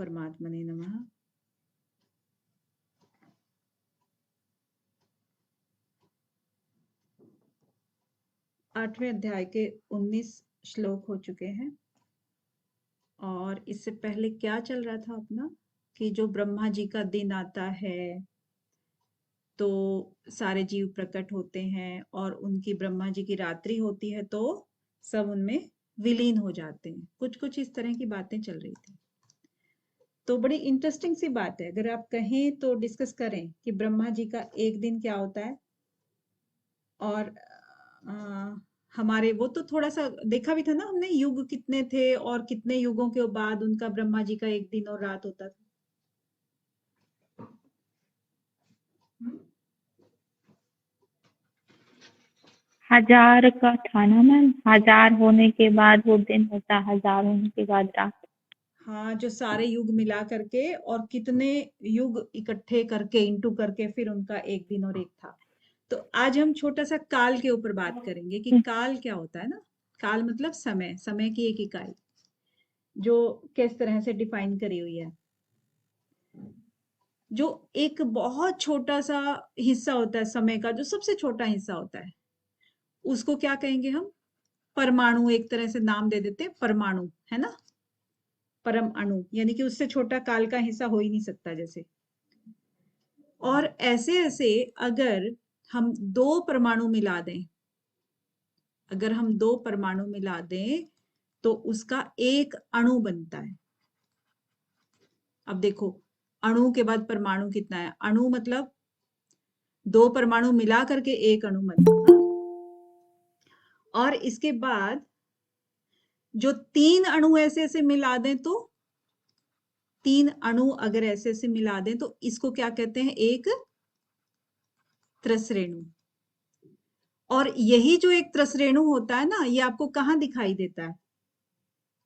परमात्मने नमः। आठवें अध्याय के 19 श्लोक हो चुके हैं और इससे पहले क्या चल रहा था अपना कि जो ब्रह्मा जी का दिन आता है तो सारे जीव प्रकट होते हैं और उनकी ब्रह्मा जी की रात्रि होती है तो सब उनमें विलीन हो जाते हैं। कुछ कुछ इस तरह की बातें चल रही थी। तो बड़ी इंटरेस्टिंग सी बात है, अगर आप कहें तो डिस्कस करें कि ब्रह्मा जी का एक दिन क्या होता है। और हमारे वो तो थोड़ा सा देखा भी था ना हमने, युग कितने थे और कितने युगों के बाद उनका ब्रह्मा जी का एक दिन और रात होता था। 1000 का था ना मैम, 1000 होने के बाद वो दिन होता, 1000 होने के बाद रात। हाँ, जो सारे युग मिला करके और कितने युग इकट्ठे करके इंटू करके फिर उनका एक दिन और एक था। तो आज हम छोटा सा काल के ऊपर बात करेंगे कि काल क्या होता है ना। काल मतलब समय, समय की एक इकाई जो किस तरह से डिफाइन करी हुई है। जो एक बहुत छोटा सा हिस्सा होता है समय का, जो सबसे छोटा हिस्सा होता है, उसको क्या कहेंगे हम? परमाणु। एक तरह से नाम दे देते हैं परमाणु, है ना। परम अणु, यानी कि उससे छोटा काल का हिस्सा हो ही नहीं सकता जैसे। और ऐसे ऐसे अगर हम दो परमाणु मिला दें, अगर हम दो परमाणु मिला दें तो उसका एक अणु बनता है। अब देखो, अणु के बाद परमाणु कितना है? अणु मतलब दो परमाणु मिला करके एक अणु बनता है। और इसके बाद जो तीन अणु ऐसे ऐसे मिला दें, तो तीन अणु अगर ऐसे ऐसे मिला दें तो इसको क्या कहते हैं? एक त्रसरेणु। और यही जो एक त्रसरेणु होता है ना, ये आपको कहाँ दिखाई देता है?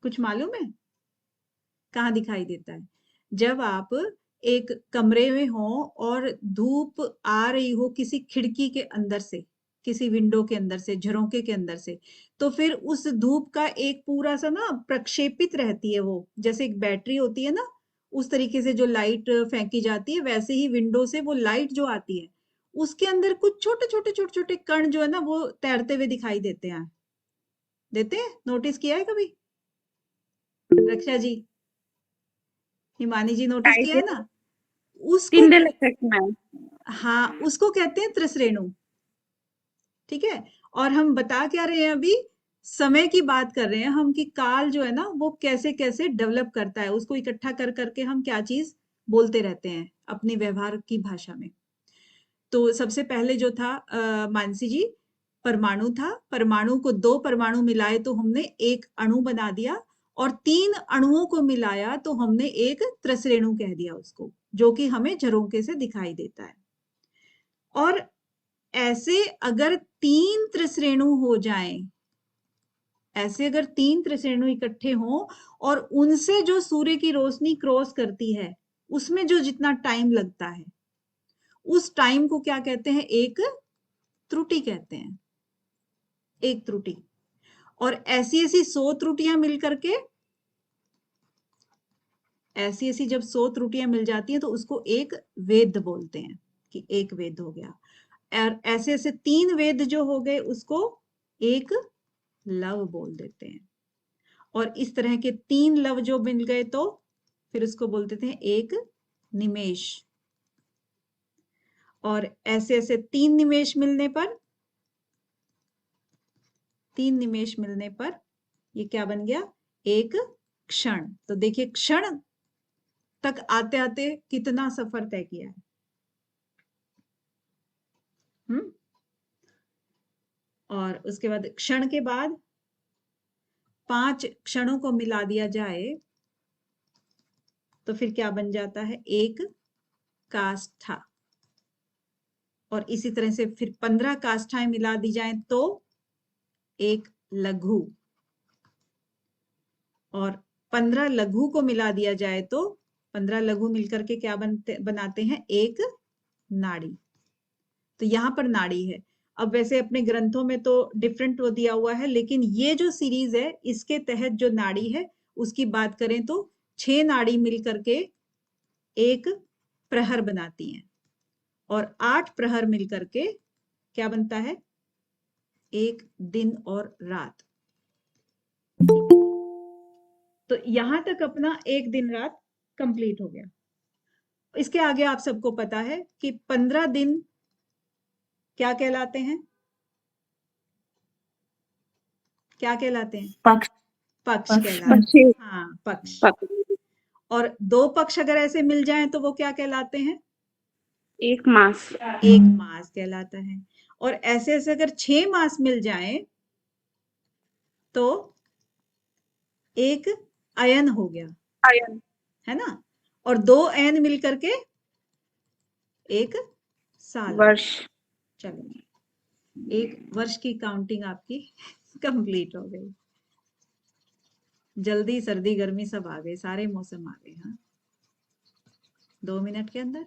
कुछ मालूम है कहाँ दिखाई देता है? जब आप एक कमरे में हो और धूप आ रही हो किसी खिड़की के अंदर से, किसी विंडो के अंदर से, झरोके के अंदर से, तो फिर उस धूप का एक पूरा सा ना प्रक्षेपित रहती है, वो जैसे एक बैटरी होती है ना, उस तरीके से जो लाइट फेंकी जाती है, वैसे ही विंडो से वो लाइट जो आती है, उसके अंदर कुछ छोटे छोटे छोटे छोटे कण जो है ना, वो तैरते हुए दिखाई देते हैं। देते हैं? नोटिस किया है कभी रक्षा जी, हिमानी जी, नोटिस किया है ना उसको? Tyndall effect ma'am. हाँ, उसको कहते हैं त्रसरेणु। ठीक है। और हम बता क्या रहे हैं अभी? समय की बात कर रहे हैं हम कि काल जो है ना वो कैसे कैसे डेवलप करता है, उसको इकट्ठा कर करके हम क्या चीज बोलते रहते हैं अपनी व्यवहार की भाषा में। तो सबसे पहले जो था मानसी जी, परमाणु था। परमाणु को दो परमाणु मिलाए तो हमने एक अणु बना दिया, और तीन अणुओं को मिलाया तो हमने एक त्रसरेणु कह दिया उसको, जो कि हमें झरोके से दिखाई देता है। और ऐसे अगर तीन त्रिश्रेणु हो जाएं, ऐसे अगर तीन त्रिश्रेणु इकट्ठे हों और उनसे जो सूर्य की रोशनी क्रॉस करती है, उसमें जो जितना टाइम लगता है, उस टाइम को क्या कहते हैं? एक त्रुटि कहते हैं, एक त्रुटि। और ऐसी ऐसी 100 त्रुटियां मिल करके, ऐसी ऐसी जब 100 त्रुटियां मिल जाती हैं तो उसको एक वेद बोलते हैं कि एक वेद हो गया। और ऐसे ऐसे तीन वेद जो हो गए उसको एक लव बोल देते हैं। और इस तरह के तीन लव जो मिल गए तो फिर उसको बोलते थे एक निमेष। और ऐसे ऐसे तीन निमेष मिलने पर, तीन निमेष मिलने पर ये क्या बन गया? एक क्षण। तो देखिए, क्षण तक आते आते कितना सफर तय किया है। और उसके बाद क्षण के बाद 5 क्षणों को मिला दिया जाए तो फिर क्या बन जाता है? एक काष्ठा। और इसी तरह से फिर 15 काष्ठाएं मिला दी जाएं तो एक लघु। और 15 लघु को मिला दिया जाए तो 15 लघु मिलकर के क्या बनाते हैं? एक नाड़ी। तो यहां पर नाड़ी है। अब वैसे अपने ग्रंथों में तो डिफरेंट वो दिया हुआ है, लेकिन ये जो सीरीज है इसके तहत जो नाड़ी है उसकी बात करें तो 6 नाड़ी मिल करके एक प्रहर बनाती हैं, और 8 प्रहर मिल करके क्या बनता है? एक दिन और रात। तो यहां तक अपना एक दिन रात कंप्लीट हो गया। इसके आगे आप सबको पता है कि 15 दिन क्या कहलाते हैं? क्या कहलाते हैं? पक्ष। पक्ष कहलाते पक्ष। हैं। हाँ, पक्ष। पक्ष। और 2 पक्ष अगर ऐसे मिल जाएं तो वो क्या कहलाते हैं? एक मास। एक मास कहलाता है। और ऐसे ऐसे अगर 6 मास मिल जाएं तो एक अयन हो गया, अयन। है ना? और 2 अयन मिल करके एक साल। वर्ष। चलो, एक वर्ष की काउंटिंग आपकी कंप्लीट हो गई। जल्दी सर्दी गर्मी सब आ गए, सारे मौसम आ गए। हाँ, 2 मिनट के अंदर।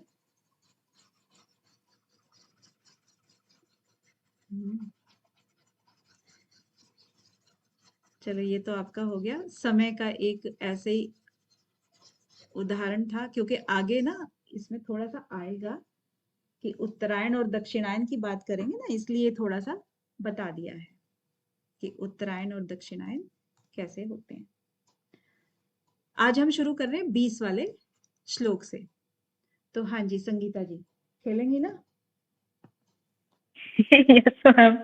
चलो, ये तो आपका हो गया समय का एक ऐसे ही उदाहरण था, क्योंकि आगे ना इसमें थोड़ा सा आएगा कि उत्तरायण और दक्षिणायन की बात करेंगे ना, इसलिए थोड़ा सा बता दिया है कि उत्तरायण और दक्षिणायन कैसे होते हैं। आज हम शुरू कर रहे हैं 20 वाले श्लोक से। तो हाँ जी, संगीता जी खेलेंगी ना? Yes ma'am.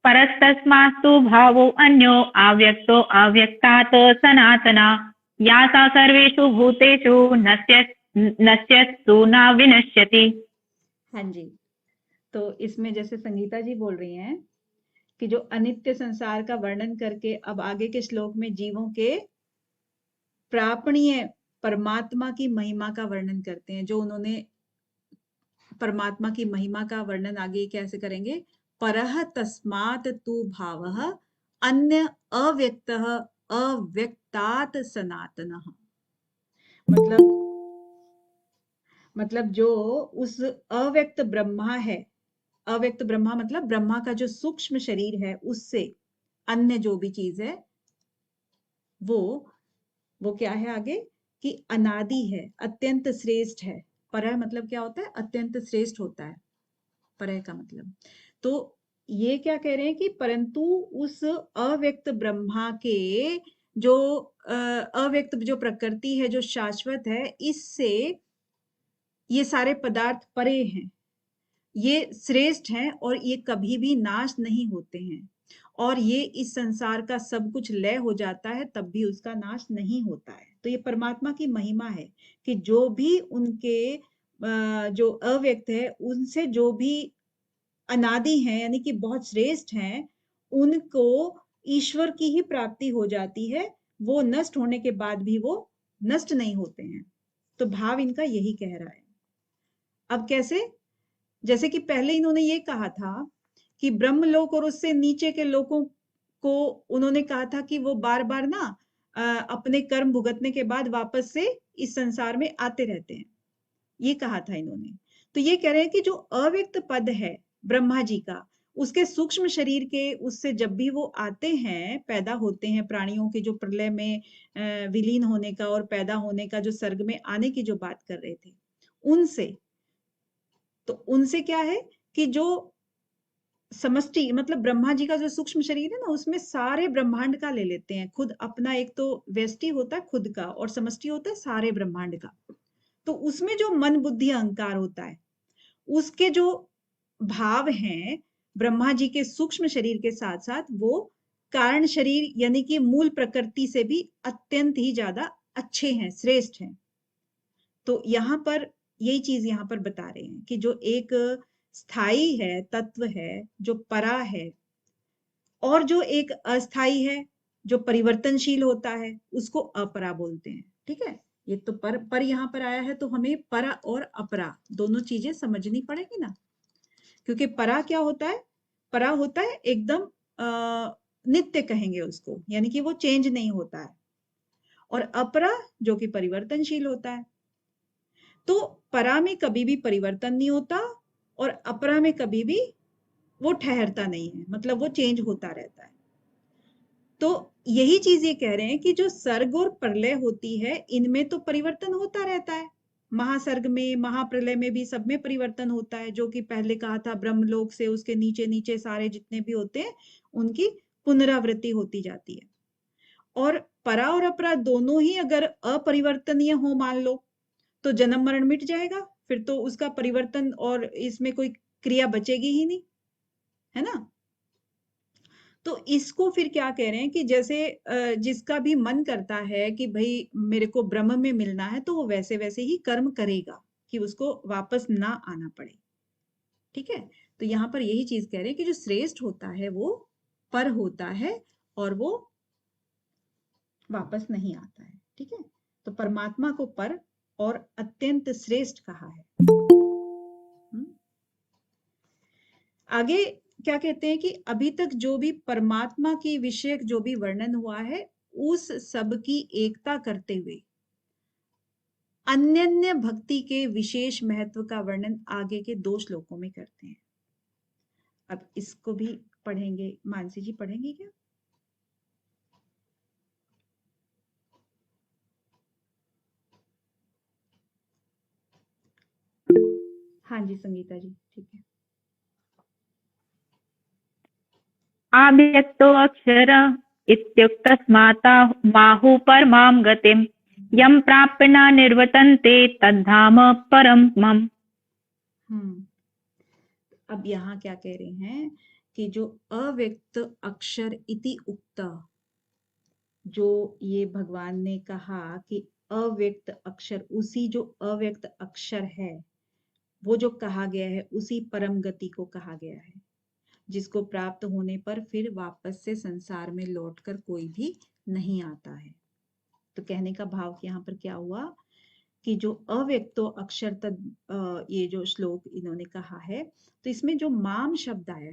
परस्तस्मास्तु भावो अन्यो अव्यक्तो अव्यक्तात् सनातना या सा सर्वेषु भूतेषु नश्यत्सु न विनश्यति। हाँ जी, तो इसमें जैसे संगीता जी बोल रही हैं कि जो अनित्य संसार का वर्णन करके अब आगे के श्लोक में जीवों के प्रापणीय परमात्मा की महिमा का वर्णन करते हैं। जो उन्होंने परमात्मा की महिमा का वर्णन आगे कैसे करेंगे? परः तस्मात् तु भावः अन्य अव्यक्तः अव्यक्तात् सनातनः। मतलब जो उस अव्यक्त ब्रह्मा है, अव्यक्त ब्रह्मा मतलब ब्रह्मा का जो सूक्ष्म शरीर है, उससे अन्य जो भी चीज है वो क्या है आगे? कि अनादि है, अत्यंत श्रेष्ठ है। परः मतलब क्या होता है? अत्यंत श्रेष्ठ होता है परः का मतलब। तो ये क्या कह रहे हैं कि परंतु उस अव्यक्त ब्रह्मा के जो अव्यक्त जो प्रकृति है, जो शाश्वत है, इससे ये सारे पदार्थ परे हैं, ये श्रेष्ठ हैं और ये कभी भी नाश नहीं होते हैं। और ये इस संसार का सब कुछ लय हो जाता है तब भी उसका नाश नहीं होता है। तो ये परमात्मा की महिमा है कि जो भी उनके जो अव्यक्त है, उनसे जो भी अनादि हैं, यानी कि बहुत श्रेष्ठ हैं, उनको ईश्वर की ही प्राप्ति हो जाती है। वो नष्ट होने के बाद भी वो नष्ट नहीं होते हैं। तो भाव इनका यही कह रहा है। अब कैसे? जैसे कि पहले इन्होंने ये कहा था कि ब्रह्मलोक और उससे नीचे के लोकों को उन्होंने कहा था कि वो बार बार ना अपने कर्म भुगतने के बाद वापस से इस संसार में आते रहते हैं, ये कहा था इन्होंने। तो ये कह रहे हैं कि जो अव्यक्त पद है ब्रह्मा जी का, उसके सूक्ष्म शरीर के उससे जब भी वो आते हैं, पैदा होते हैं, प्राणियों के जो प्रलय में विलीन होने का और पैदा होने का, जो सर्ग में आने की जो बात कर रहे थे, उनसे तो उनसे क्या है कि जो समष्टि मतलब ब्रह्मा जी का जो सूक्ष्म शरीर है ना, उसमें सारे ब्रह्मांड का ले लेते हैं। खुद अपना एक तो व्यष्टि होता है खुद का, और समष्टि होता है सारे ब्रह्मांड का। तो उसमें जो मन बुद्धि अहंकार होता है, उसके जो भाव हैं ब्रह्मा जी के सूक्ष्म शरीर के साथ साथ, वो कारण शरीर यानी कि मूल प्रकृति से भी अत्यंत ही ज्यादा अच्छे हैं, श्रेष्ठ हैं। तो यहाँ पर यही चीज यहाँ पर बता रहे हैं कि जो एक स्थाई है, तत्व है, जो परा है, और जो एक अस्थाई है, जो परिवर्तनशील होता है, उसको अपरा बोलते हैं। ठीक है, ये तो पर यहाँ पर आया है, तो हमें परा और अपरा दोनों चीजें समझनी पड़ेगी ना। क्योंकि परा क्या होता है? परा होता है एकदम नित्य कहेंगे उसको, यानी कि वो चेंज नहीं होता है। और अपरा जो कि परिवर्तनशील होता है। तो परा में कभी भी परिवर्तन नहीं होता और अपरा में कभी भी वो ठहरता नहीं है, मतलब वो चेंज होता रहता है। यही चीज ये कह रहे हैं कि जो सर्ग और प्रलय होती है इनमें तो परिवर्तन होता रहता है। महासर्ग में, महाप्रलय में भी सब में परिवर्तन होता है, जो कि पहले कहा था ब्रह्मलोक से उसके नीचे नीचे सारे जितने भी होते हैं उनकी पुनरावृत्ति होती जाती है। और परा और अपरा दोनों ही अगर अपरिवर्तनीय हो मान लो, तो जन्म मरण मिट जाएगा, फिर तो उसका परिवर्तन और इसमें कोई क्रिया बचेगी ही नहीं, है ना। तो इसको फिर क्या कह रहे हैं कि जैसे जिसका भी मन करता है कि भाई मेरे को ब्रह्म में मिलना है, तो वो वैसे वैसे ही कर्म करेगा कि उसको वापस ना आना पड़े। ठीक है, तो यहाँ पर यही चीज कह रहे हैं कि जो श्रेष्ठ होता है वो पर होता है और वो वापस नहीं आता है। ठीक है, तो परमात्मा को पर और अत्यंत श्रेष्ठ कहा है। आगे क्या कहते हैं कि अभी तक जो भी परमात्मा की विषयक जो भी वर्णन हुआ है, उस सब की एकता करते हुए अन्य भक्ति के विशेष महत्व का वर्णन आगे के 2 श्लोकों में करते हैं। अब इसको भी पढ़ेंगे, मानसी जी पढ़ेंगे क्या? हाँ जी संगीता जी, ठीक है। अव्यक्तो अक्षर इत्युक्तस्माता माहु परमां गतिं यं प्राप्य न निर्वर्तन्ते तद्धाम परम मम। अब यहाँ क्या कह रहे हैं कि जो अव्यक्त अक्षर इति उक्ता, जो ये भगवान ने कहा कि अव्यक्त अक्षर, उसी जो अव्यक्त अक्षर है वो जो कहा गया है उसी परम गति को कहा गया है, जिसको प्राप्त होने पर फिर वापस से संसार में लौटकर कोई भी नहीं आता है। तो कहने का भाव यहाँ पर क्या हुआ कि जो अव्यक्तो अक्षर तद ये जो श्लोक इन्होंने कहा है, तो इसमें जो माम शब्द आया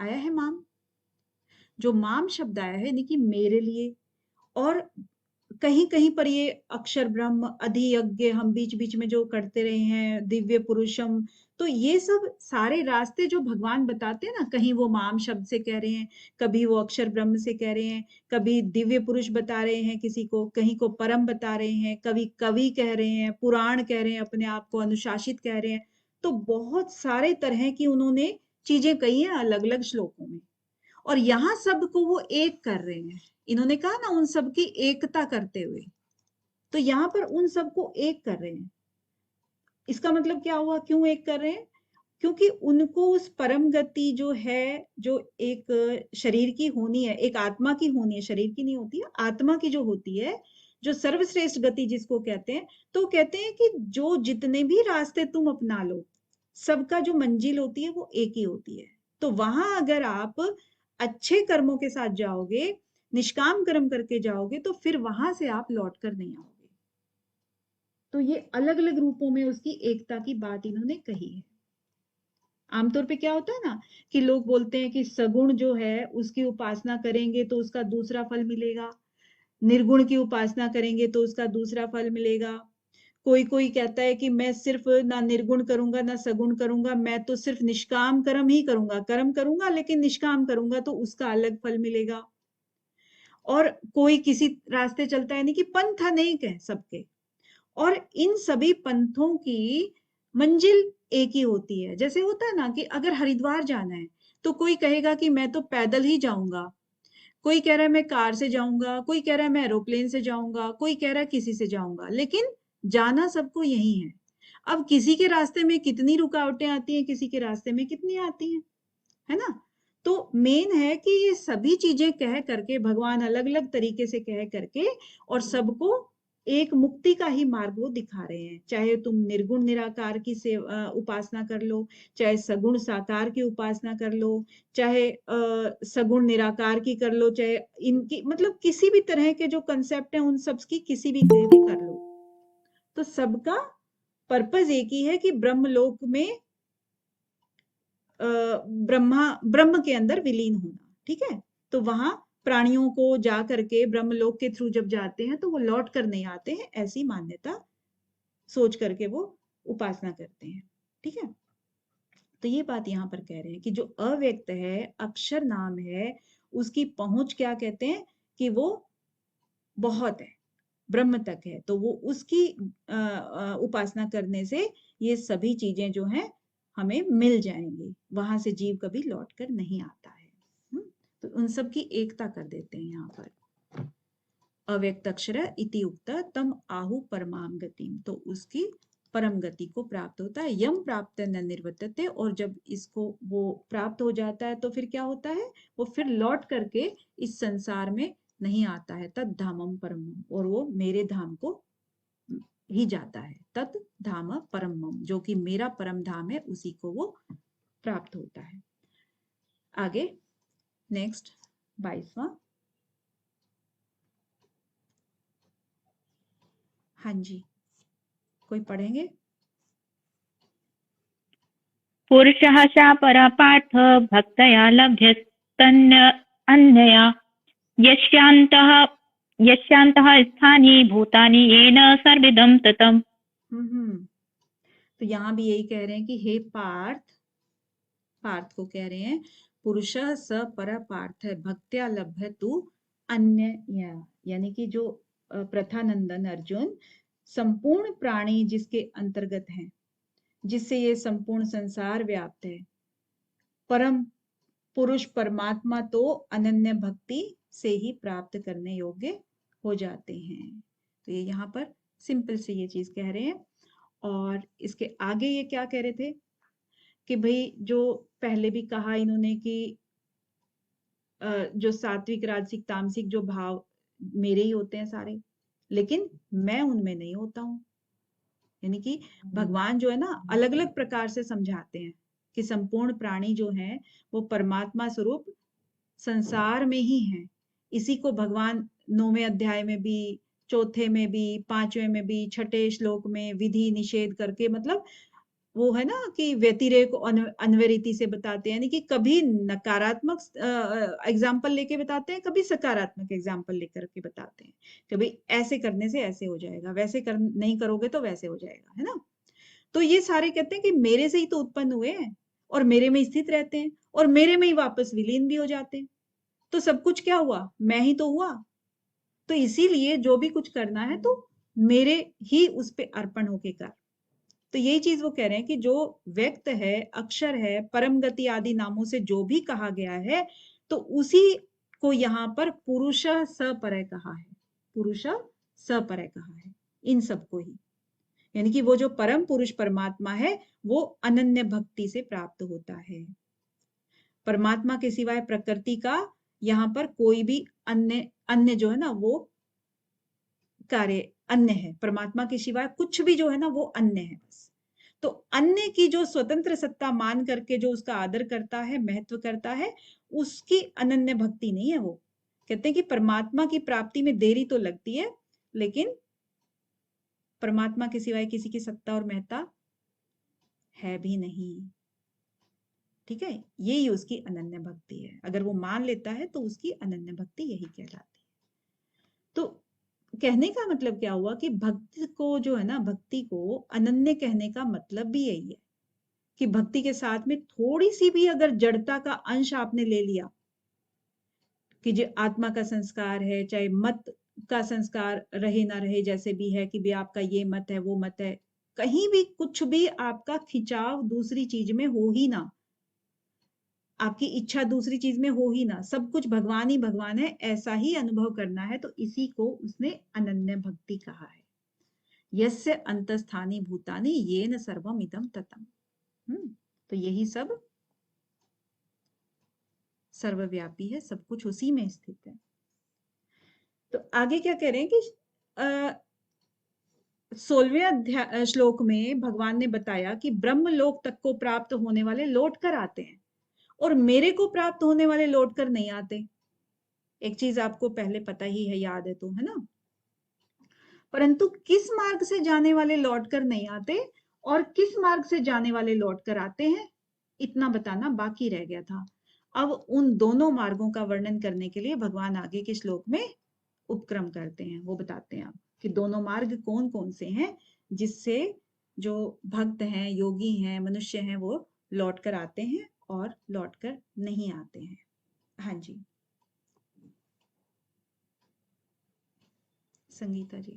है माम, जो माम शब्द आया है यानी कि मेरे लिए, और कहीं कहीं पर ये अक्षर ब्रह्म, अधियज्ञ हम बीच बीच में जो करते रहे हैं, दिव्य पुरुषम, तो ये सब सारे रास्ते जो भगवान बताते हैं ना, कहीं वो माम शब्द से कह रहे हैं, कभी वो अक्षर ब्रह्म से कह रहे हैं, कभी दिव्य पुरुष बता रहे हैं किसी को, कहीं को परम बता रहे हैं, कभी कवि कह रहे हैं, पुराण कह रहे हैं, अपने आप को अनुशासित कह रहे हैं। तो बहुत सारे तरह की उन्होंने चीजें कही हैं अलग अलग श्लोकों में, और यहाँ सबको वो एक कर रहे हैं। इन्होंने कहा ना उन सबकी एकता करते हुए, तो यहाँ पर उन सबको एक कर रहे हैं। इसका मतलब क्या हुआ, क्यों एक कर रहे हैं? क्योंकि उनको उस परम गति जो है, जो एक शरीर की होनी है, एक आत्मा की होनी है, शरीर की नहीं होती है, आत्मा की जो होती है, जो सर्वश्रेष्ठ गति जिसको कहते हैं, तो कहते हैं कि जो जितने भी रास्ते तुम अपना लो, सबका जो मंजिल होती है वो एक ही होती है। तो वहां अगर आप अच्छे कर्मों के साथ जाओगे, निष्काम कर्म करके जाओगे, तो फिर वहां से आप लौट कर नहीं आओगे। तो ये अलग अलग रूपों में उसकी एकता की बात इन्होंने कही है। आमतौर पे क्या होता है ना कि लोग बोलते हैं कि सगुण जो है उसकी उपासना करेंगे तो उसका दूसरा फल मिलेगा, निर्गुण की उपासना करेंगे तो उसका दूसरा फल मिलेगा। कोई कोई कहता है कि मैं सिर्फ ना निर्गुण करूंगा ना सगुण करूंगा, मैं तो सिर्फ निष्काम कर्म ही करूंगा, कर्म करूंगा लेकिन निष्काम करूंगा तो उसका अलग फल मिलेगा। और कोई किसी रास्ते चलता है, यानी कि पंथ अनेक है सबके, और इन सभी पंथों की मंजिल एक ही होती है। जैसे होता है ना कि अगर हरिद्वार जाना है तो कोई कहेगा कि मैं तो पैदल ही जाऊंगा, कोई कह रहा है मैं कार से जाऊंगा, कोई कह रहा है मैं एरोप्लेन से जाऊंगा, कोई कह रहा है किसी से जाऊंगा, लेकिन जाना सबको यही है। अब किसी के रास्ते में कितनी रुकावटें आती हैं, किसी के रास्ते में कितनी आती हैं, है ना। तो मेन है कि ये सभी चीजें कह करके भगवान अलग अलग तरीके से कह करके और सबको एक मुक्ति का ही मार्ग वो दिखा रहे हैं। चाहे तुम निर्गुण निराकार की से उपासना कर लो, चाहे सगुण साकार की उपासना कर लो, चाहे सगुण निराकार की कर लो, चाहे इनकी मतलब किसी भी तरह के जो कंसेप्ट है उन सब की किसी भी कर लो, तो सबका पर्पज एक ही है कि ब्रह्मलोक में ब्रह्म के अंदर विलीन होना। ठीक है, तो वहां प्राणियों को जा करके ब्रह्मलोक के थ्रू जब जाते हैं तो वो लौट कर नहीं आते हैं, ऐसी मान्यता सोच करके वो उपासना करते हैं। ठीक है, तो ये बात यहाँ पर कह रहे हैं कि जो अव्यक्त है, अक्षर नाम है, उसकी पहुंच क्या कहते हैं कि वो बहुत है, ब्रह्म तक है, तो वो उसकी उपासना करने से ये सभी चीजें जो हैं हमें मिल जाएंगी, वहां से जीव कभी लौट कर नहीं आता है। तो उन सब की एकता कर देते हैं यहाँ पर। अव्यक्तक्षर इति उक्त तम आहु परमाम गतिम, तो उसकी परम गति को प्राप्त होता है। यम प्राप्त न निर्वर्तते, और जब इसको वो प्राप्त हो जाता है तो फिर क्या होता है, वो फिर लौट करके इस संसार में नहीं आता है। तत् धामम परमम, और वो मेरे धाम को ही जाता है। तत् धाम परमम, जो कि मेरा परम धाम है, उसी को वो प्राप्त होता है। आगे नेक्स्ट 22वां। हाँ जी, कोई पढ़ेंगे? पुरुषः सा परा पार्थ भक्तया लभ्यस्तन्य अन्यया यस्यान्तः स्थानि भूतानि येन सर्विदं ततम्। तो यहाँ भी यही कह रहे हैं कि हे पार्थ, पार्थ को कह रहे हैं पुरुष स पर पार्थ भक्त्या लभ्य तू अन्य, यानी कि जो प्रथानंदन अर्जुन, संपूर्ण प्राणी जिसके अंतर्गत हैं, जिससे ये संपूर्ण संसार व्याप्त है, परम पुरुष परमात्मा तो अनन्य भक्ति से ही प्राप्त करने योग्य हो जाते हैं। तो ये यहाँ पर सिंपल से ये चीज कह रहे हैं। और इसके आगे ये क्या कह रहे थे कि भाई जो पहले भी कहा इन्होंने कि जो सात्विक राजसिक तामसिक जो भाव मेरे ही होते हैं सारे, लेकिन मैं उनमें नहीं होता हूं। यानी कि भगवान जो है ना अलग अलग प्रकार से समझाते हैं कि संपूर्ण प्राणी जो है वो परमात्मा स्वरूप संसार में ही है। इसी को भगवान 9वें अध्याय में भी, चौथे में भी, 5वें में भी, 6ठे श्लोक में विधि निषेध करके, मतलब वो है ना कि व्यतिरेक को अन्वरीति से बताते हैं, यानी कि कभी नकारात्मक एग्जाम्पल लेके बताते हैं, कभी सकारात्मक एग्जाम्पल लेकर के बताते हैं। कभी ऐसे करने से ऐसे हो जाएगा, वैसे नहीं करोगे तो वैसे हो जाएगा, है ना। तो ये सारे कहते हैं कि मेरे से ही तो उत्पन्न हुए हैं और मेरे में स्थित रहते हैं और मेरे में ही वापस विलीन भी हो जाते हैं। तो सब कुछ क्या हुआ, मैं ही तो हुआ। तो इसीलिए जो भी कुछ करना है तो मेरे ही उस पे अर्पण होके कर। तो यही चीज वो कह रहे हैं कि जो व्यक्त है, अक्षर है, परम गति आदि नामों से जो भी कहा गया है, तो उसी को यहाँ पर पुरुष सपरय कहा है। पुरुष सपरय कहा है इन सबको ही, यानी कि वो जो परम पुरुष परमात्मा है वो अनन्य भक्ति से प्राप्त होता है। परमात्मा के सिवाय प्रकृति का यहाँ पर कोई भी अन्य अन्य जो है ना वो कार्य अन्य है। परमात्मा के सिवाय कुछ भी जो है ना वो अन्य है बस। तो अन्य की जो स्वतंत्र सत्ता मान करके जो उसका आदर करता है, महत्व करता है, उसकी अनन्य भक्ति नहीं है। वो कहते हैं कि परमात्मा की प्राप्ति में देरी तो लगती है, लेकिन परमात्मा के सिवाय किसी की सत्ता और महत्ता है भी नहीं। ठीक है, यही उसकी अनन्य भक्ति है। अगर वो मान लेता है तो उसकी अनन्य भक्ति यही कहलाती है। तो कहने का मतलब क्या हुआ कि भक्ति को जो है ना, भक्ति को अनन्य कहने का मतलब भी यही है कि भक्ति के साथ में थोड़ी सी भी अगर जड़ता का अंश आपने ले लिया, कि जो आत्मा का संस्कार है, चाहे मत का संस्कार रहे ना रहे, जैसे भी है कि भी आपका ये मत है वो मत है, कहीं भी कुछ भी आपका खिंचाव दूसरी चीज में हो ही ना, आपकी इच्छा दूसरी चीज में हो ही ना, सब कुछ भगवान ही भगवान है, ऐसा ही अनुभव करना है, तो इसी को उसने अनन्य भक्ति कहा है। यस्य अंतस्थानी भूतानि येन सर्वम इदम ततम। तो यही सब सर्वव्यापी है, सब कुछ उसी में स्थित है। तो आगे क्या कह रहे हैं कि 16वें श्लोक में भगवान ने बताया कि ब्रह्म लोक तक को प्राप्त होने वाले लौट कर आते हैं और मेरे को प्राप्त होने वाले लौट कर नहीं आते। एक चीज आपको पहले पता ही है, याद है तो, है ना। परंतु किस मार्ग से जाने वाले लौट कर नहीं आते और किस मार्ग से जाने वाले लौट कर आते हैं, इतना बताना बाकी रह गया था। अब उन दोनों मार्गों का वर्णन करने के लिए भगवान आगे के श्लोक में उपक्रम करते हैं, वो बताते हैं आप कि दोनों मार्ग कौन कौन से हैं जिससे जो भक्त हैं, योगी हैं, मनुष्य हैं, वो लौट कर आते हैं और लौट कर नहीं आते हैं। हाँ जी। संगीता जी।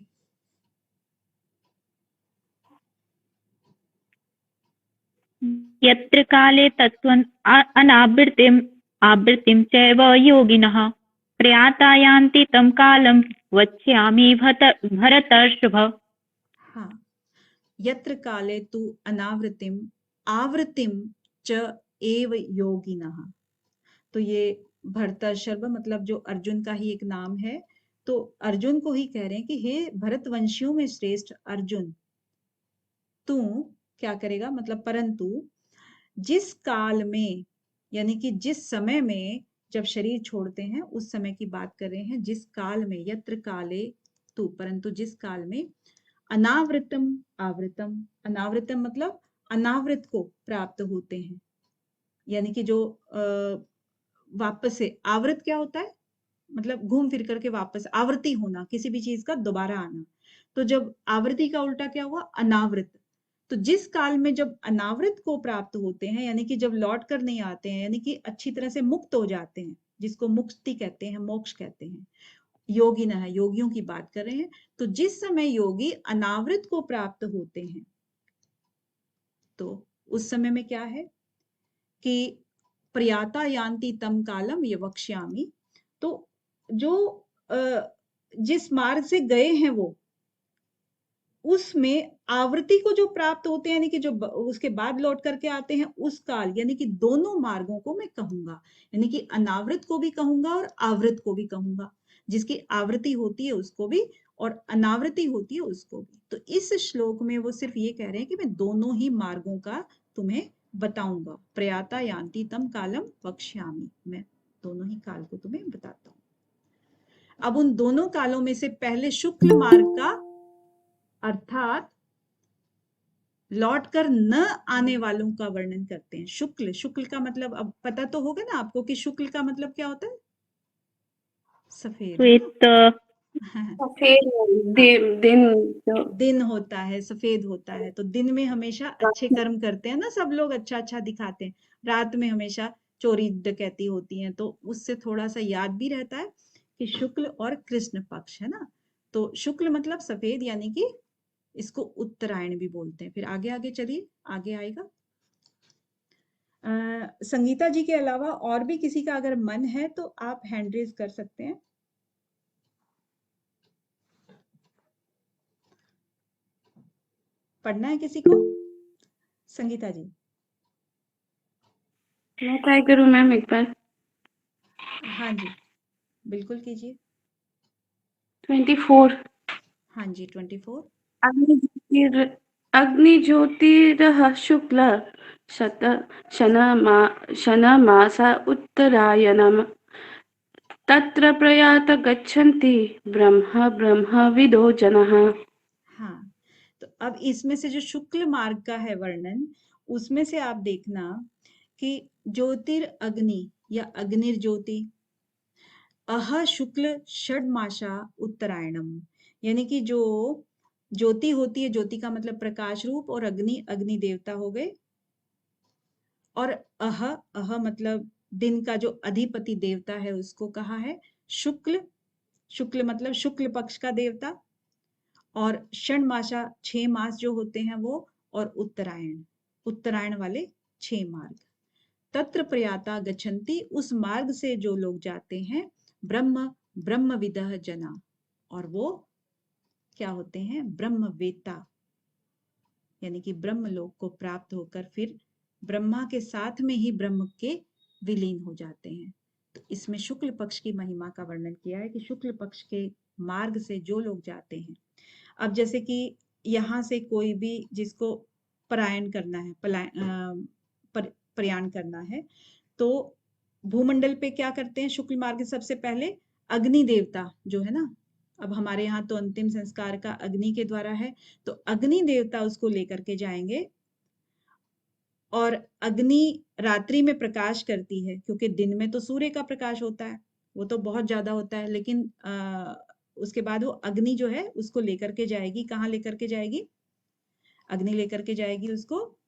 यत्र काले तत्त्वम् आवृत्तिं चैव योगिनः प्रयाता यान्ति तं कालं वक्ष्यामि भरतर्षभ। हाँ, यत्र काले तु अनावृत्तिम आवृत्तिम च एव योगिनः। तो ये भरतर्षभ मतलब जो अर्जुन का ही एक नाम है, तो अर्जुन को ही कह रहे हैं कि हे भरतवंशियों में श्रेष्ठ अर्जुन, तू क्या करेगा, मतलब परंतु जिस काल में, यानी कि जिस समय में जब शरीर छोड़ते हैं उस समय की बात कर रहे हैं, जिस काल में, यत्र काले तू, परंतु जिस काल में अनावृतम आवृतम, अनावृतम मतलब अनावृत को प्राप्त होते हैं, यानी कि जो वापस से, आवृत क्या होता है, मतलब घूम फिर करके वापस, आवृत्ति होना, किसी भी चीज का दोबारा आना। तो जब आवृत्ति का उल्टा क्या हुआ, अनावृत। तो जिस काल में जब अनावृत को प्राप्त होते हैं, यानी कि जब लौट कर नहीं आते हैं, यानी कि अच्छी तरह से मुक्त हो जाते हैं, जिसको मुक्ति कहते हैं, मोक्ष कहते हैं, योगी न है, योगियों की बात कर रहे हैं। तो जिस समय योगी अनावृत को प्राप्त होते हैं, तो उस समय में क्या है कि प्रयाता यान्ति तम कालम यवक्ष्यामि। तो जो जिस मार्ग से गए हैं वो, उसमें आवृत्ति को जो प्राप्त होते हैं, यानी कि जो उसके बाद लौट करके आते हैं, उस काल, यानी कि दोनों मार्गों को मैं कहूंगा, यानी कि अनावृत को भी कहूंगा और आवृत को भी कहूंगा। जिसकी आवृत्ति होती है उसको भी और अनावृत्ति होती है उसको भी। तो इस श्लोक में वो सिर्फ ये कह रहे हैं कि मैं दोनों ही मार्गों का तुम्हें बताऊंगा। प्रयाता यान्ति तम कालम वक्ष्यामि, मैं दोनों ही काल को तुम्हें बताता हूं। अब उन दोनों कालों में से पहले शुक्ल मार्ग का, अर्थात लौट कर न आने वालों का वर्णन करते हैं। शुक्ल, शुक्ल का मतलब अब पता तो होगा ना आपको कि शुक्ल का मतलब क्या होता है, सफेद, है ना। श्वेत, सफेद हाँ, दिन जो दिन होता है, सफेद होता है। तो दिन में हमेशा अच्छे कर्म करते हैं ना सब लोग, अच्छा अच्छा दिखाते हैं। रात में हमेशा चोरी डकैती होती है, तो उससे थोड़ा सा याद भी रहता है कि शुक्ल और कृष्ण पक्ष, है ना। तो शुक्ल मतलब सफेद, यानी कि इसको उत्तरायण भी बोलते हैं। फिर आगे आगे चलिए, आगे आएगा। संगीता जी के अलावा और भी किसी का अगर मन है तो आप हैंड रेज कर सकते हैं। पढ़ना है किसी को, संगीता जी? मैं ट्राई करूं मैम एक बार। हाँ जी, बिल्कुल कीजिए। 24। हाँ जी, 24। अग्निज्योतिरः शुक्ल शत शनमास उत्तरायणम् तत्र प्रयात गच्छन्ति ब्रह्मविदो जनः। हाँ, तो अब इसमें से जो शुक्ल मार्ग का है वर्णन, उसमें से आप देखना कि ज्योतिर्अग्नि या अग्निर्ज्योति, अह शुक्ल षड्मासा उत्तरायणम, यानी कि जो ज्योति होती है, ज्योति का मतलब प्रकाश रूप, और अग्नि, अग्नि देवता हो गए, और अह, अह मतलब दिन का जो अधिपति देवता है उसको कहा है शुक्ल, शुक्ल मतलब शुक्ल पक्ष का देवता, और षण्मासा 6 मास जो होते हैं वो, और उत्तरायण, उत्तरायण वाले 6 मार्ग। तत्र प्रयाता गच्छन्ति, उस मार्ग से जो लोग जाते हैं, ब्रह्मविदः जना, और वो क्या होते हैं, ब्रह्मवेत्ता, यानी कि ब्रह्म लोक को प्राप्त होकर फिर ब्रह्मा के साथ में ही ब्रह्म के विलीन हो जाते हैं। तो इसमें शुक्ल पक्ष की महिमा का वर्णन किया है कि शुक्ल पक्ष के मार्ग से जो लोग जाते हैं। अब जैसे कि यहाँ से कोई भी जिसको पलायन करना है, प्रयाण करना है, तो भूमंडल पे क्या करते हैं, शुक्ल मार्ग सबसे पहले अग्नि देवता जो है ना, अब हमारे यहाँ तो अंतिम संस्कार का अग्नि के द्वारा है, तो अग्नि देवता उसको लेकर के जाएंगे। और अग्नि रात्रि में प्रकाश करती है, क्योंकि दिन में तो सूर्य का प्रकाश होता है, वो तो बहुत ज्यादा होता है, लेकिन उसके बाद वो अग्नि जो है उसको लेकर के जाएगी, कहाँ लेकर के जाएगी, अग्नि लेकर के जाएगी उसको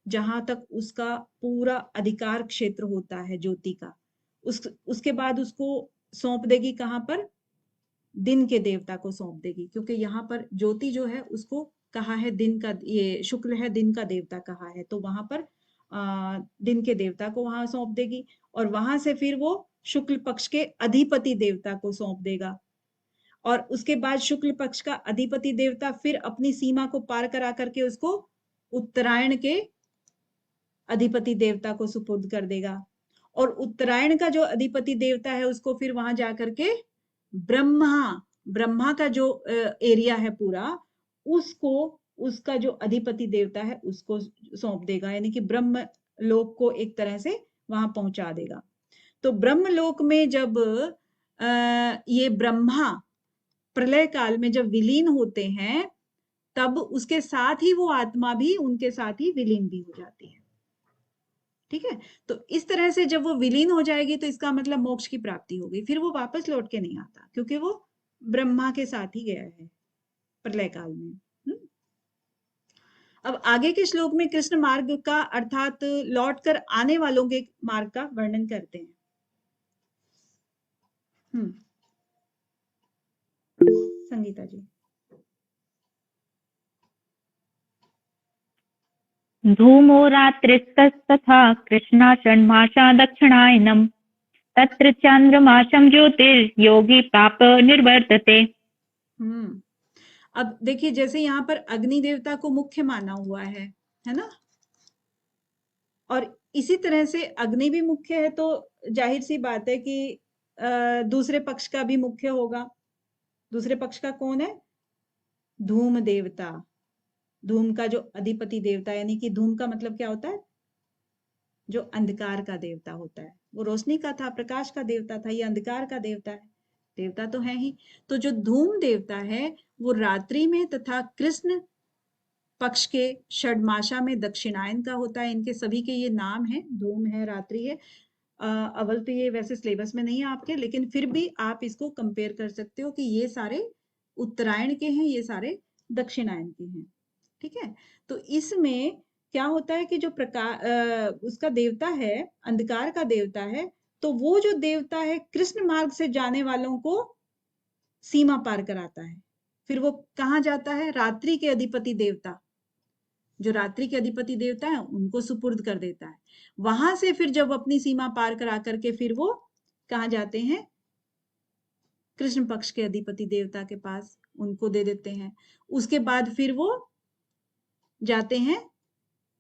जहां तक उसका पूरा अधिकार क्षेत्र होता है ज्योति का, उसके बाद उसको सौंप देगी कहाँ पर, दिन के देवता को सौंप देगी, क्योंकि यहाँ पर ज्योति जो है उसको कहा है दिन का, ये शुक्ल है दिन का देवता कहा है, तो वहां पर दिन के देवता को वहां सौंप देगी, और वहां से फिर वो शुक्ल पक्ष के अधिपति देवता को सौंप देगा, और उसके बाद शुक्ल पक्ष का अधिपति देवता फिर अपनी सीमा को पार करा करके उसको उत्तरायण के अधिपति देवता को सुपुर्द कर देगा, और उत्तरायण का जो अधिपति देवता है उसको फिर वहां जाकर के ब्रह्मा का जो एरिया है पूरा, उसको उसका जो अधिपति देवता है उसको सौंप देगा, यानी कि ब्रह्म लोक को एक तरह से वहां पहुंचा देगा। तो ब्रह्म लोक में जब ये ब्रह्मा प्रलय काल में जब विलीन होते हैं, तब उसके साथ ही वो आत्मा भी उनके साथ ही विलीन भी हो जाती है। ठीक है, तो इस तरह से जब वो विलीन हो जाएगी तो इसका मतलब मोक्ष की प्राप्ति होगी, फिर वो वापस लौट के नहीं आता, क्योंकि वो ब्रह्मा के साथ ही गया है प्रलय काल में। अब आगे के श्लोक में कृष्ण मार्ग का अर्थात लौट कर आने वालों के मार्ग का वर्णन करते हैं। संगीता जी। धूमो रात्रिस्तथा कृष्णा षण्मासा दक्षिणायनम तत्र चंद्रमासम ज्योतिर्योगी पाप निर्वर्तते। अब देखिए, जैसे यहाँ पर अग्नि देवता को मुख्य माना हुआ है ना, और इसी तरह से अग्नि भी मुख्य है, तो जाहिर सी बात है कि दूसरे पक्ष का भी मुख्य होगा। दूसरे पक्ष का कौन है? धूम देवता। धूम का जो अधिपति देवता, यानी कि धूम का मतलब क्या होता है? जो अंधकार का देवता होता है। वो रोशनी का था, प्रकाश का देवता था, ये अंधकार का देवता है। देवता तो है ही। तो जो धूम देवता है वो रात्रि में तथा कृष्ण पक्ष के षडमाशा में दक्षिणायन का होता है। इनके सभी के ये नाम है, धूम है, रात्रि है। अव्वल तो ये वैसे सिलेबस में नहीं है आपके, लेकिन फिर भी आप इसको कंपेयर कर सकते हो कि ये सारे उत्तरायण के हैं, ये सारे दक्षिणायन के हैं। ठीक है, तो इसमें क्या होता है कि जो प्रकाश उसका देवता है, अंधकार का देवता है, तो वो जो देवता है कृष्ण मार्ग से जाने वालों को सीमा पार कराता है। फिर वो कहाँ जाता है? रात्रि के अधिपति देवता, जो रात्रि के अधिपति देवता है उनको सुपुर्द कर देता है। वहां से फिर जब अपनी सीमा पार करा करके फिर वो कहाँ जाते हैं? कृष्ण पक्ष के अधिपति देवता के पास, उनको दे देते हैं। उसके बाद फिर वो जाते हैं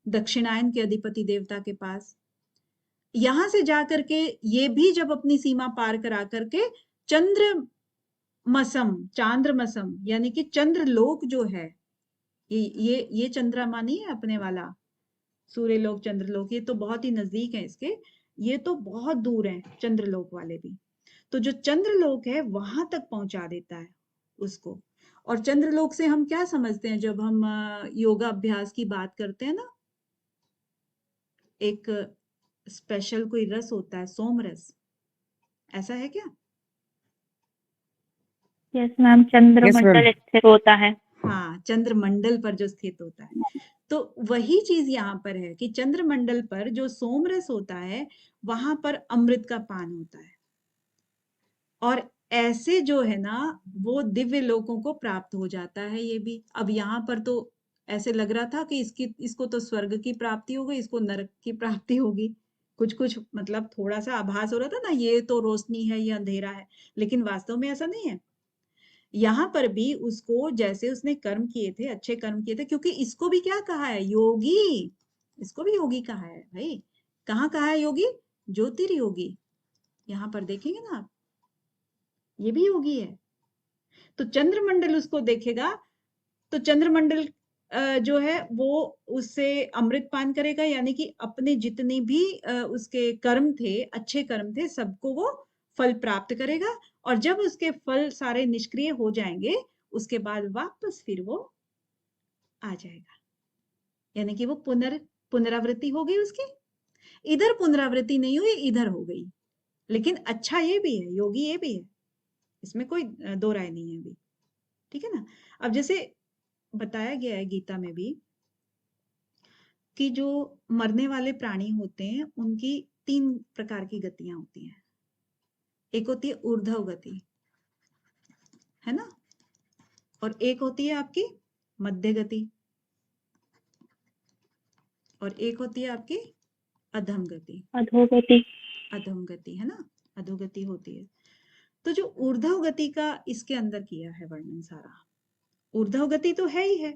दक्षिणायन के अधिपति देवता के पास। यहां से जाकर के ये भी जब अपनी सीमा पार करा करके चांद्रमसम यानी कि चंद्रलोक जो है, ये चंद्रमा नहीं है अपने वाला, सूर्यलोक चंद्रलोक, ये तो बहुत ही नजदीक है इसके, ये तो बहुत दूर है चंद्रलोक वाले भी। तो जो चंद्रलोक है वहां तक पहुंचा देता है उसको। और चंद्रलोक से हम क्या समझते हैं जब हम योगा अभ्यास की बात करते हैं ना, एक स्पेशल कोई रस होता है, सोम रस, ऐसा है क्या? यस मैम, चंद्रमंडल स्थित होता है। हाँ, चंद्रमंडल पर जो स्थित होता है, तो वही चीज यहाँ पर है कि चंद्रमंडल पर जो सोम रस होता है वहां पर अमृत का पान होता है, और ऐसे जो है ना वो दिव्य लोकों को प्राप्त हो जाता है ये भी। अब यहाँ पर तो ऐसे लग रहा था कि इसको तो स्वर्ग की प्राप्ति होगी, इसको नरक की प्राप्ति होगी, कुछ कुछ मतलब थोड़ा सा आभास हो रहा था ना, ये तो रोशनी है, ये अंधेरा है, लेकिन वास्तव में ऐसा नहीं है। यहाँ पर भी उसको जैसे उसने कर्म किए थे, अच्छे कर्म किए थे, क्योंकि इसको भी क्या कहा है? योगी। इसको भी योगी कहा है भाई। कहाँ कहा है योगी? ज्योतिर्योगी। यहाँ पर देखेंगे ना आप, ये भी योगी है। तो चंद्रमंडल उसको देखेगा तो चंद्रमंडल जो है वो उससे अमृत पान करेगा, यानी कि अपने जितने भी उसके कर्म थे, अच्छे कर्म थे, सबको वो फल प्राप्त करेगा। और जब उसके फल सारे निष्क्रिय हो जाएंगे उसके बाद वापस फिर वो आ जाएगा, यानी कि वो पुनरावृत्ति हो गई उसकी। इधर पुनरावृत्ति नहीं हुई, इधर हो गई। लेकिन अच्छा ये भी है, योगी ये भी है, इसमें कोई दो राय नहीं है अभी। ठीक है ना। अब जैसे बताया गया है गीता में भी कि जो मरने वाले प्राणी होते हैं उनकी 3 प्रकार की गतियां होती हैं। एक होती है ऊर्ध्व गति, है ना। और एक होती है आपकी मध्य गति, और एक होती है आपकी अधम गति। अधोगति। अधम गति है ना, अधोगति होती है। तो जो ऊर्ध्व गति का इसके अंदर किया है वर्णन सारा, ऊर्ध्व गति तो है ही है,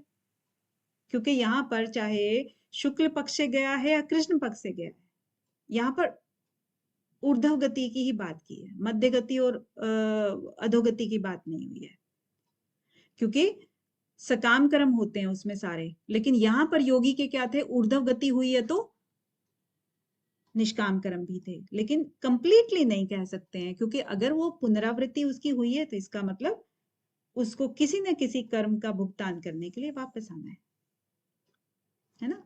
क्योंकि यहाँ पर चाहे शुक्ल पक्ष से गया है या कृष्ण पक्ष से गया है, यहाँ पर ऊर्ध्व गति की ही बात की है, मध्य गति और अधोगति की बात नहीं हुई है, क्योंकि सकाम कर्म होते हैं उसमें सारे। लेकिन यहाँ पर योगी के क्या थे, ऊर्ध्व गति हुई है तो निष्काम कर्म भी थे, लेकिन कंप्लीटली नहीं कह सकते हैं, क्योंकि अगर वो पुनरावृत्ति उसकी हुई है तो इसका मतलब उसको किसी न किसी कर्म का भुगतान करने के लिए वापस आना है ना।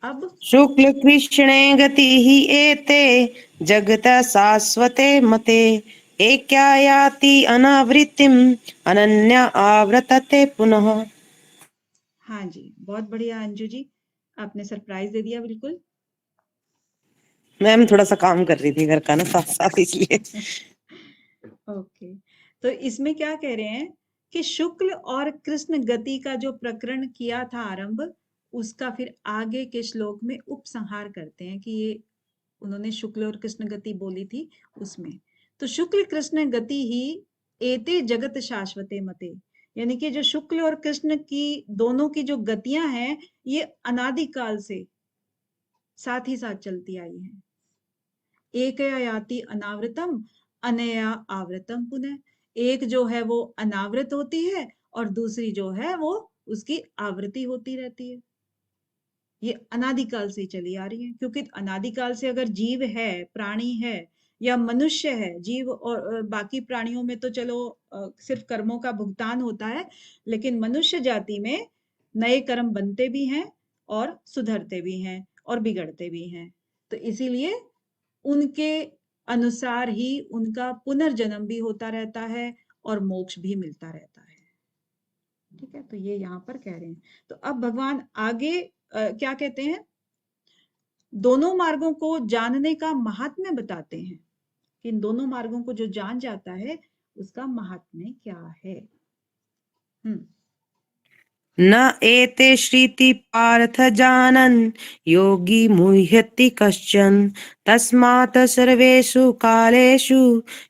अब शुक्ल कृष्णे गति ही एते जगत शाश्वते मते एक्या याति अनावृत्तिम अनन्या आवृतते पुनः। हाँ जी, बहुत बढ़िया अंजू जी, आपने सरप्राइज दे दिया बिल्कुल। मैम थोड़ा सा काम कर रही थी घर का ना साथ साथ, इसलिए। ओके, तो इसमें क्या कह रहे हैं कि शुक्ल और कृष्ण गति का जो प्रकरण किया था आरंभ, उसका फिर आगे के श्लोक में उपसंहार करते हैं कि ये उन्होंने शुक्ल और कृष्ण गति बोली थी उसमें। तो शुक्ल कृष्ण गति ही एते जगत शाश्वते मते, यानी कि जो शुक्ल और कृष्ण की दोनों की जो गतियां हैं, ये अनादिकाल से साथ ही साथ चलती आई हैं। एकया याति अनावृतम अनया आवृतम पुनः, एक जो है वो अनावृत होती है और दूसरी जो है वो उसकी आवृत्ति होती रहती है। ये अनादिकाल से चली आ रही है, क्योंकि अनादिकाल से अगर जीव है, प्राणी है या मनुष्य है, जीव और बाकी प्राणियों में तो चलो सिर्फ कर्मों का भुगतान होता है, लेकिन मनुष्य जाति में नए कर्म बनते भी हैं और सुधरते भी हैं और बिगड़ते भी हैं। तो इसीलिए उनके अनुसार ही उनका पुनर्जन्म भी होता रहता है और मोक्ष भी मिलता रहता है। ठीक है, तो ये यहाँ पर कह रहे हैं। तो अब भगवान आगे क्या कहते हैं, दोनों मार्गों को जानने का महात्म्य बताते हैं कि इन दोनों मार्गों को जो जान जाता है उसका महात्म्य क्या है। न एते श्रुति पार्थ जानन् योगी मुह्यति कश्चन तस्मात् सर्वेषु कालेषु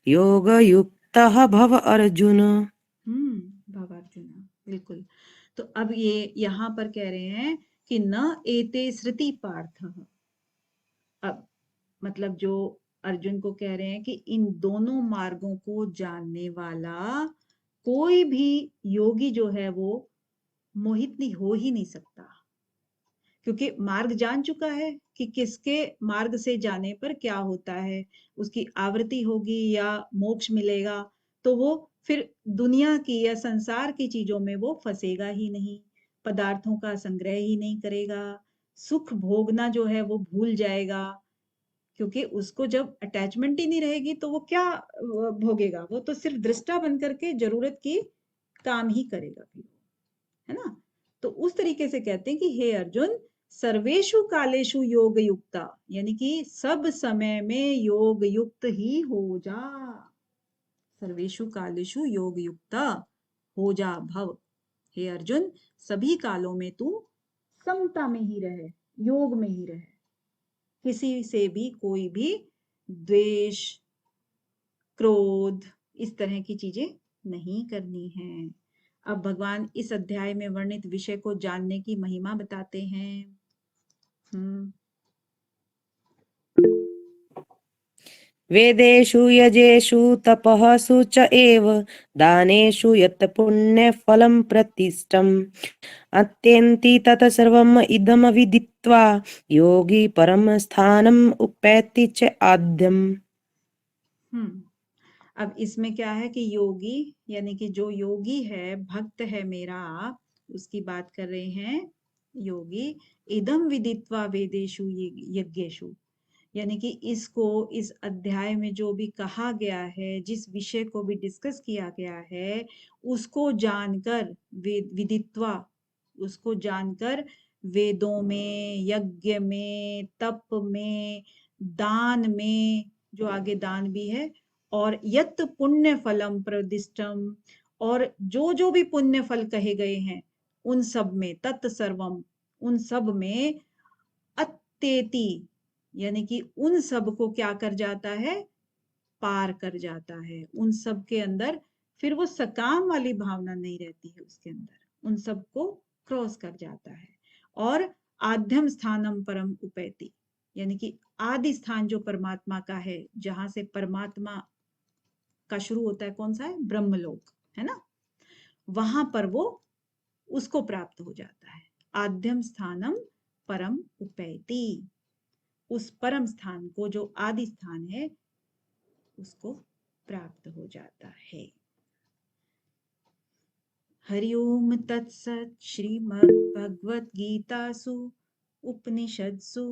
योगयुक्तः भव अर्जुन। भव अर्जुन, बिल्कुल। तो अब ये यहाँ पर कह रहे हैं कि न एते श्रुति पार्थ, अब मतलब जो अर्जुन को कह रहे हैं कि इन दोनों मार्गों को जानने वाला कोई भी योगी जो है वो मोहित नहीं हो ही नहीं सकता, क्योंकि मार्ग जान चुका है कि किसके मार्ग से जाने पर क्या होता है, उसकी आवृत्ति होगी या मोक्ष मिलेगा। तो वो फिर दुनिया की या संसार की चीजों में वो फंसेगा ही नहीं, पदार्थों का संग्रह ही नहीं करेगा, सुख भोगना जो है वो भूल जाएगा, क्योंकि उसको जब अटैचमेंट ही नहीं रहेगी तो वो क्या भोगेगा, वो तो सिर्फ दृष्टा बन करके जरूरत की काम ही करेगा फिर, है ना। तो उस तरीके से कहते हैं कि हे अर्जुन, सर्वेषु कालेषु योग युक्ता, यानी कि सब समय में योग युक्त ही हो जा। सर्वेषु कालेषु योग युक्ता हो जा भव, हे अर्जुन सभी कालों में तू समता में ही रहे, योग में ही रहे, किसी से भी कोई भी द्वेष, क्रोध, इस तरह की चीजें नहीं करनी है। अब भगवान इस अध्याय में वर्णित विषय को जानने की महिमा बताते हैं। वेदेषु यजेषु तपःसु च एव दानेषु यत् पुण्यफलं प्रतिष्ठम् अत्यन्ति तत् सर्वम् इदं विदित्वा योगी परम स्थानम् उपैति च आद्यम्। अब इसमें क्या है कि योगी यानी कि जो योगी है, भक्त है मेरा, उसकी बात कर रहे हैं योगी। इदम विदित्वा वेदेषु यज्ञेषु, यानी कि इसको इस अध्याय में जो भी कहा गया है, जिस विषय को भी डिस्कस किया गया है, उसको जानकर, विदित्वा उसको जानकर, वेदों में, यज्ञ में, तप में, दान में, जो आगे दान भी है, और यत पुण्य फलम प्रदिष्टम, और जो भी पुण्य फल कहे गए हैं उन सब में, तत्सर्वम उन सब में, अत्येति यानी कि उन सब को क्या कर जाता है, पार कर जाता है। उन सब के अंदर फिर वो सकाम वाली भावना नहीं रहती है उसके अंदर, उन सब को क्रॉस कर जाता है। और आद्यम स्थानम परम उपैति, यानी कि आदि स्थान जो परमात्मा का है, जहां से परमात्मा का शुरू होता है, कौन सा है, ब्रह्मलोक है ना, वहां पर वो उसको प्राप्त हो जाता है। आद्यम स्थानम परम उपैति, उस परम स्थान को जो आदि स्थान है उसको प्राप्त हो जाता है। हरि ओम तत्सत। श्रीमद्भगवत गीतासु उपनिषत्सु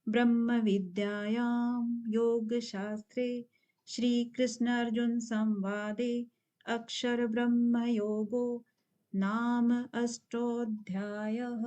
ब्रह्म विद्यायां योग शास्त्रे श्री कृष्ण अर्जुन संवादे अक्षर ब्रह्म योगो नाम अष्टोऽध्यायः।